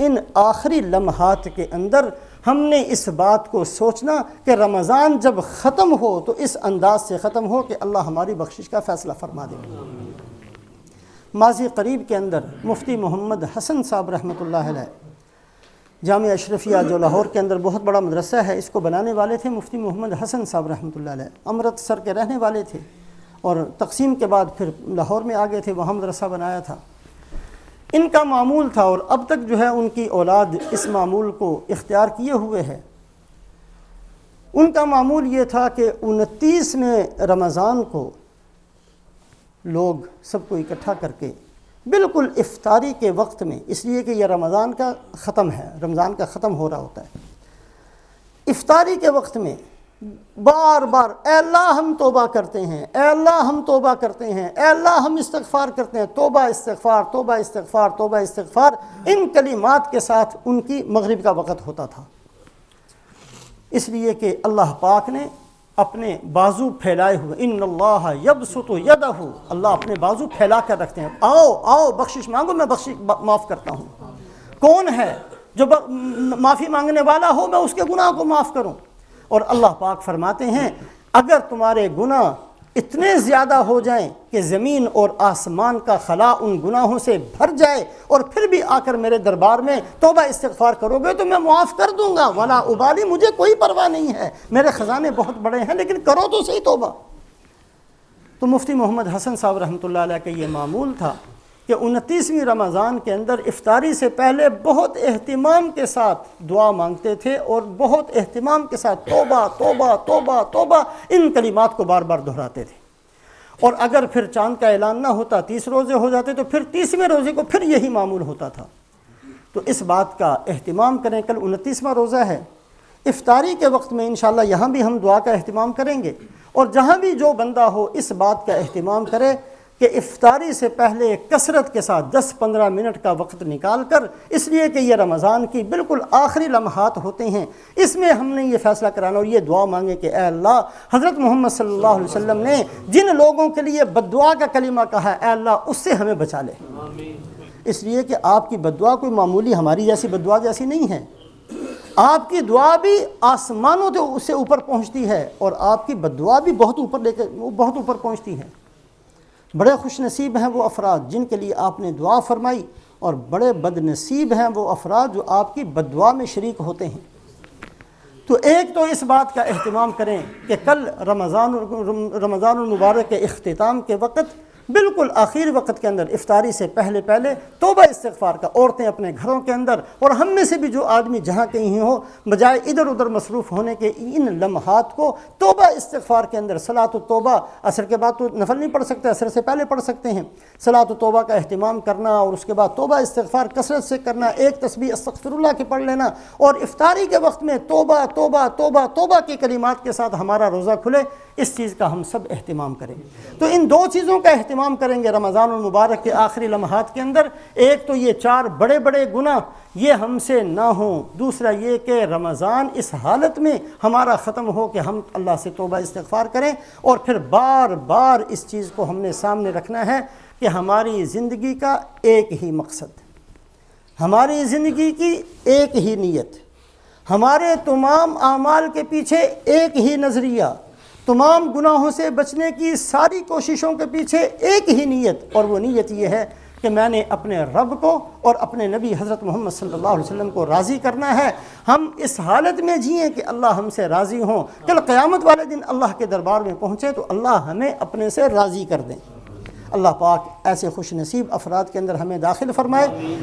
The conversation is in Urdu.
ان آخری لمحات کے اندر ہم نے اس بات کو سوچنا کہ رمضان جب ختم ہو تو اس انداز سے ختم ہو کہ اللہ ہماری بخشش کا فیصلہ فرما دے۔ ماضی قریب کے اندر مفتی محمد حسن صاحب رحمۃ اللہ علیہ، جامعہ اشرفیہ جو لاہور کے اندر بہت بڑا مدرسہ ہے، اس کو بنانے والے تھے مفتی محمد حسن صاحب رحمۃ اللہ علیہ، امرتسر کے رہنے والے تھے اور تقسیم کے بعد پھر لاہور میں آ گئے تھے، وہاں مدرسہ بنایا تھا۔ ان کا معمول تھا اور اب تک جو ہے ان کی اولاد اس معمول کو اختیار کیے ہوئے ہے۔ ان کا معمول یہ تھا کہ 29ویں رمضان کو لوگ سب کو اکٹھا کر کے بالکل افطاری کے وقت میں، اس لیے کہ یہ رمضان کا ختم ہے، رمضان کا ختم ہو رہا ہوتا ہے، افطاری کے وقت میں بار بار اے اللہ ہم توبہ کرتے ہیں، اے اللہ ہم توبہ کرتے ہیں، اے اللہ ہم استغفار کرتے ہیں، توبہ استغفار توبہ استغفار توبہ استغفار، ان کلمات کے ساتھ ان کی مغرب کا وقت ہوتا تھا۔ اس لیے کہ اللہ پاک نے اپنے بازو پھیلائے ہوئے، ان اللہ یبسط یدہ، اللہ اپنے بازو پھیلا کر رکھتے ہیں، آؤ آؤ بخشش مانگو، میں معاف کرتا ہوں۔ کون ہے جو معافی مانگنے والا ہو میں اس کے گناہ کو معاف کروں؟ اور اللہ پاک فرماتے ہیں اگر تمہارے گناہ اتنے زیادہ ہو جائیں کہ زمین اور آسمان کا خلا ان گناہوں سے بھر جائے اور پھر بھی آ کر میرے دربار میں توبہ استغفار کرو گے تو میں معاف کر دوں گا، ولا ابالی، مجھے کوئی پرواہ نہیں ہے، میرے خزانے بہت بڑے ہیں، لیکن کرو تو صحیح توبہ۔ تو مفتی محمد حسن صاحب رحمۃ اللہ علیہ کا یہ معمول تھا کہ 29ویں رمضان کے اندر افطاری سے پہلے بہت اہتمام کے ساتھ دعا مانگتے تھے اور بہت اہتمام کے ساتھ توبہ توبہ توبہ توبہ ان کلمات کو بار بار دہراتے تھے۔ اور اگر پھر چاند کا اعلان نہ ہوتا، 30 روزے ہو جاتے تو پھر 30ویں روزے کو پھر یہی معمول ہوتا تھا۔ تو اس بات کا اہتمام کریں، کل 29واں روزہ ہے، افطاری کے وقت میں انشاءاللہ یہاں بھی ہم دعا کا اہتمام کریں گے، اور جہاں بھی جو بندہ ہو اس بات کا اہتمام کرے کہ افطاری سے پہلے کثرت کے ساتھ 10-15 منٹ کا وقت نکال کر، اس لیے کہ یہ رمضان کی بالکل آخری لمحات ہوتے ہیں، اس میں ہم نے یہ فیصلہ کرانا اور یہ دعا مانگے کہ اے اللہ، حضرت محمد صلی اللہ علیہ وسلم نے جن لوگوں کے لیے بد دعا کا کلمہ کہا ہے، اے اللہ اس سے ہمیں بچا لے۔ اس لیے کہ آپ کی بد دعا کوئی معمولی ہماری جیسی بد دعا جیسی نہیں ہے، آپ کی دعا بھی آسمانوں سے اوپر پہنچتی ہے اور آپ کی بد دعا بھی بہت اوپر پہنچتی ہے۔ بڑے خوش نصیب ہیں وہ افراد جن کے لیے آپ نے دعا فرمائی، اور بڑے بد نصیب ہیں وہ افراد جو آپ کی بد دعا میں شریک ہوتے ہیں۔ تو ایک تو اس بات کا اہتمام کریں کہ کل رمضان المبارک کے اختتام کے وقت بالکل آخری وقت کے اندر افطاری سے پہلے توبہ استغفار کا، عورتیں اپنے گھروں کے اندر اور ہم میں سے بھی جو آدمی جہاں کہیں ہو، بجائے ادھر ادھر مصروف ہونے کے ان لمحات کو توبہ استغفار کے اندر، صلاۃ التوبہ، عصر کے بعد تو نفل نہیں پڑھ سکتے، عصر سے پہلے پڑھ سکتے ہیں، صلاۃ التوبہ کا اہتمام کرنا اور اس کے بعد توبہ استغفار کثرت سے کرنا، ایک تسبیح استغفر اللہ کی پڑھ لینا، اور افطاری کے وقت میں توبہ توبہ توبہ توبہ کی کلمات کے ساتھ ہمارا روزہ کھلے، اس چیز کا ہم سب اہتمام کریں۔ تو ان دو چیزوں کا اہتمام کریں گے رمضان المبارک کے آخری لمحات کے اندر، ایک تو یہ 4 بڑے بڑے گناہ یہ ہم سے نہ ہوں، دوسرا یہ کہ رمضان اس حالت میں ہمارا ختم ہو کہ ہم اللہ سے توبہ استغفار کریں، اور پھر بار بار اس چیز کو ہم نے سامنے رکھنا ہے کہ ہماری زندگی کا ایک ہی مقصد، ہماری زندگی کی ایک ہی نیت، ہمارے تمام اعمال کے پیچھے ایک ہی نظریہ، تمام گناہوں سے بچنے کی ساری کوششوں کے پیچھے ایک ہی نیت، اور وہ نیت یہ ہے کہ میں نے اپنے رب کو اور اپنے نبی حضرت محمد صلی اللہ علیہ وسلم کو راضی کرنا ہے۔ ہم اس حالت میں جئیں کہ اللہ ہم سے راضی ہوں، کل قیامت والے دن اللہ کے دربار میں پہنچے تو اللہ ہمیں اپنے سے راضی کر دیں۔ اللہ پاک ایسے خوش نصیب افراد کے اندر ہمیں داخل فرمائے۔